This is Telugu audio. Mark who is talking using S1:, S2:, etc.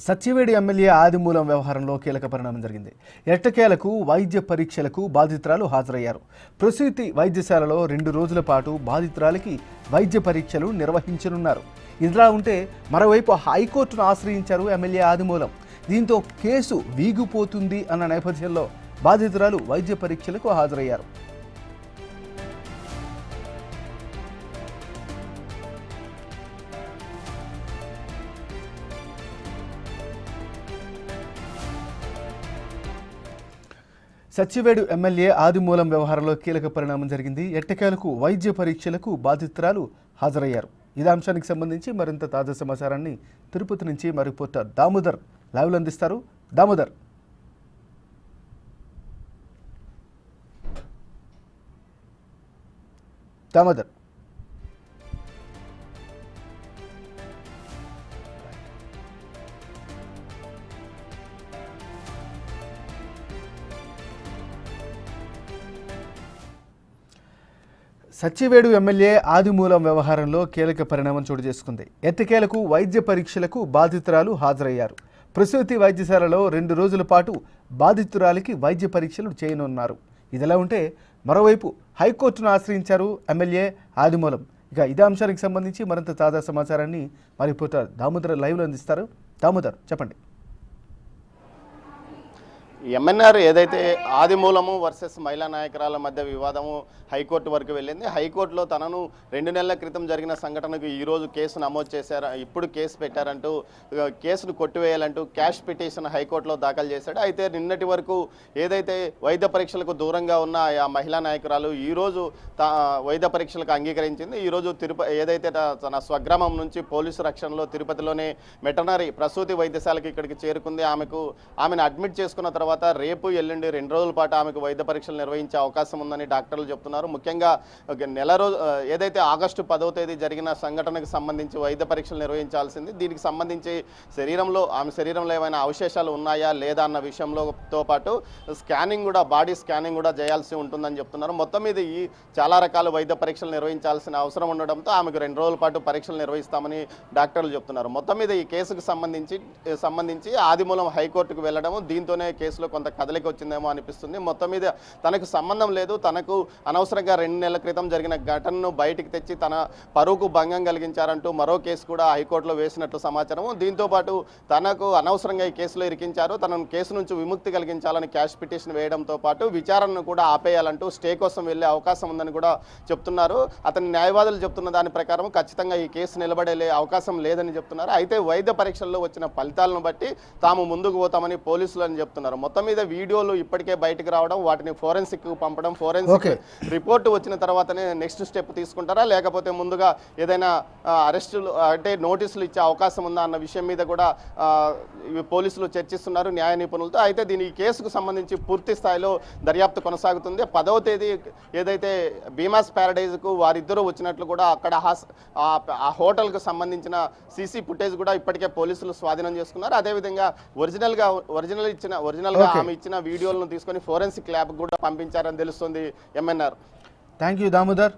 S1: సత్యవేడి ఎమ్మెల్యే ఆదిమూలం వ్యవహారంలో కీలక పరిణామం జరిగింది. ఎట్టకేలకు వైద్య పరీక్షలకు బాధితురాలు హాజరయ్యారు. ప్రసూతి వైద్యశాలలో 2 రోజుల పాటు బాధితురాలికి వైద్య పరీక్షలు నిర్వహించనున్నారు. ఇదిలా ఉంటే మరోవైపు హైకోర్టును ఆశ్రయించారు ఎమ్మెల్యే ఆదిమూలం. దీంతో కేసు వీగిపోతుంది అన్న నేపథ్యంలో బాధితురాలు వైద్య పరీక్షలకు హాజరయ్యారు. సత్యవేడు ఎమ్మెల్యే ఆదిమూలం వ్యవహారంలో కీలక పరిణామం జరిగింది. ఎట్టకేలకు వైద్య పరీక్షలకు బాధితురాలు హాజరయ్యారు. ఇదే అంశానికి సంబంధించి మరింత తాజా సమాచారాన్ని తిరుపతి నుంచి మా రిపోర్టర్ దామోదర్ లైవ్లో అందిస్తారు. దామోదర్. సత్యవేడు ఎమ్మెల్యే ఆదిమూలం వ్యవహారంలో కీలక పరిణామం చోటు చేసుకుంది. ఎట్టకేలకు వైద్య పరీక్షలకు బాధితురాలు హాజరయ్యారు. ప్రసూతి వైద్యశాలలో 2 రోజుల పాటు బాధితురాలికి వైద్య పరీక్షలు చేయనున్నారు. ఇదిలా ఉంటే మరోవైపు హైకోర్టును ఆశ్రయించారు ఎమ్మెల్యే ఆదిమూలం. ఇక ఇదే అంశానికి సంబంధించి మరింత తాజా సమాచారాన్ని మా రిపోర్టర్ దామోదర్ లైవ్లో అందిస్తారు. దామోదర్, చెప్పండి.
S2: ఎంఎన్ఆర్ ఏదైతే ఆదిమూలము వర్సెస్ మహిళా నాయకురాల మధ్య వివాదము హైకోర్టు వరకు వెళ్ళింది. హైకోర్టులో తనను 2 నెలల క్రితం జరిగిన సంఘటనకు ఈరోజు కేసు నమోదు చేశారు, ఇప్పుడు కేసు పెట్టారంటూ కేసును కొట్టివేయాలంటూ క్యాష్ పిటిషన్ హైకోర్టులో దాఖలు చేశాడు. అయితే నిన్నటి వరకు ఏదైతే వైద్య పరీక్షలకు దూరంగా ఉన్న ఆ మహిళా నాయకురాలు ఈరోజు వైద్య పరీక్షలకు అంగీకరించింది. ఈరోజు ఏదైతే తన స్వగ్రామం నుంచి పోలీసు రక్షణలో తిరుపతిలోనే వెటర్నరీ ప్రసూతి వైద్యశాలకి ఇక్కడికి చేరుకుంది. ఆమెను అడ్మిట్ చేసుకున్న తర్వాత రేపు ఎల్లుండి 2 రోజుల పాటు ఆమెకు వైద్య పరీక్షలు నిర్వహించే అవకాశం ఉందని డాక్టర్లు చెప్తున్నారు. ముఖ్యంగా ఏదైతే ఆగస్టు 10వ తేదీ జరిగిన సంఘటనకు సంబంధించి వైద్య పరీక్షలు నిర్వహించాల్సింది. దీనికి సంబంధించి ఆమె శరీరంలో ఏమైనా అవశేషాలు ఉన్నాయా లేదా అన్న విషయంతో పాటు స్కానింగ్ కూడా, బాడీ స్కానింగ్ కూడా చేయాల్సి ఉంటుందని చెప్తున్నారు. మొత్తం మీద చాలా రకాల వైద్య పరీక్షలు నిర్వహించాల్సిన అవసరం ఉండడంతో ఆమెకు 2 రోజుల పాటు పరీక్షలు నిర్వహిస్తామని డాక్టర్లు చెప్తున్నారు. మొత్తం మీద ఈ కేసుకు సంబంధించి ఆదిమూలం హైకోర్టుకు వెళ్లడం, దీంతోనే కేసులో కొంత కదలిక వచ్చిందేమో అనిపిస్తుంది. మొత్తం మీద తనకు సంబంధం లేదు, తనకు అనవసరంగా 2 నెలల క్రితం జరిగిన ఘటనను బయటికి తెచ్చి తన పరువుకు భంగం కలిగించారంటూ మరో కేసు కూడా హైకోర్టులో వేసినట్లు సమాచారం. దీంతోపాటు తనకు అనవసరంగా ఈ కేసులో ఇరికించారు, తనను కేసు నుంచి విముక్తి కలిగించాలని క్యాష్ పిటిషన్ వేయడంతో పాటు విచారణను కూడా ఆపేయాలంటూ స్టే కోసం వెళ్లే అవకాశం ఉందని కూడా చెప్తున్నారు. అతని న్యాయవాదులు చెప్తున్న దాని ప్రకారం ఖచ్చితంగా ఈ కేసు నిలబడే అవకాశం లేదని చెప్తున్నారు. అయితే వైద్య పరీక్షల్లో వచ్చిన ఫలితాలను బట్టి తాము ముందుకు పోతామని పోలీసులు అని చెప్తున్నారు. మొత్తం మీద వీడియోలు ఇప్పటికే బయటకు రావడం, వాటిని ఫోరెన్సిక్ పంపడం, ఫోరెన్సిక్ రిపోర్టు వచ్చిన తర్వాతనే నెక్స్ట్ స్టెప్ తీసుకుంటారా లేకపోతే ముందుగా ఏదైనా అరెస్టులు అంటే నోటీసులు ఇచ్చే అవకాశం ఉందా అన్న విషయం మీద కూడా పోలీసులు చర్చిస్తున్నారు న్యాయ నిపుణులతో. అయితే దీని కేసుకు సంబంధించి పూర్తి స్థాయిలో దర్యాప్తు కొనసాగుతుంది. 10వ తేదీ ఏదైతే భీమాస్ ప్యారడైజ్కు వారిద్దరూ వచ్చినట్లు కూడా అక్కడ ఆ హోటల్కు సంబంధించిన సీసీ ఫుటేజ్ కూడా ఇప్పటికే పోలీసులు స్వాధీనం చేసుకున్నారు. అదేవిధంగా ఒరిజినల్గా ఆమె ఇచ్చిన వీడియోలను తీసుకొని ఫోరెన్సిక్ ల్యాబ్ కూడా పంపించారని తెలుస్తుంది ఎంఎన్ఆర్.
S1: Thank you Damodar.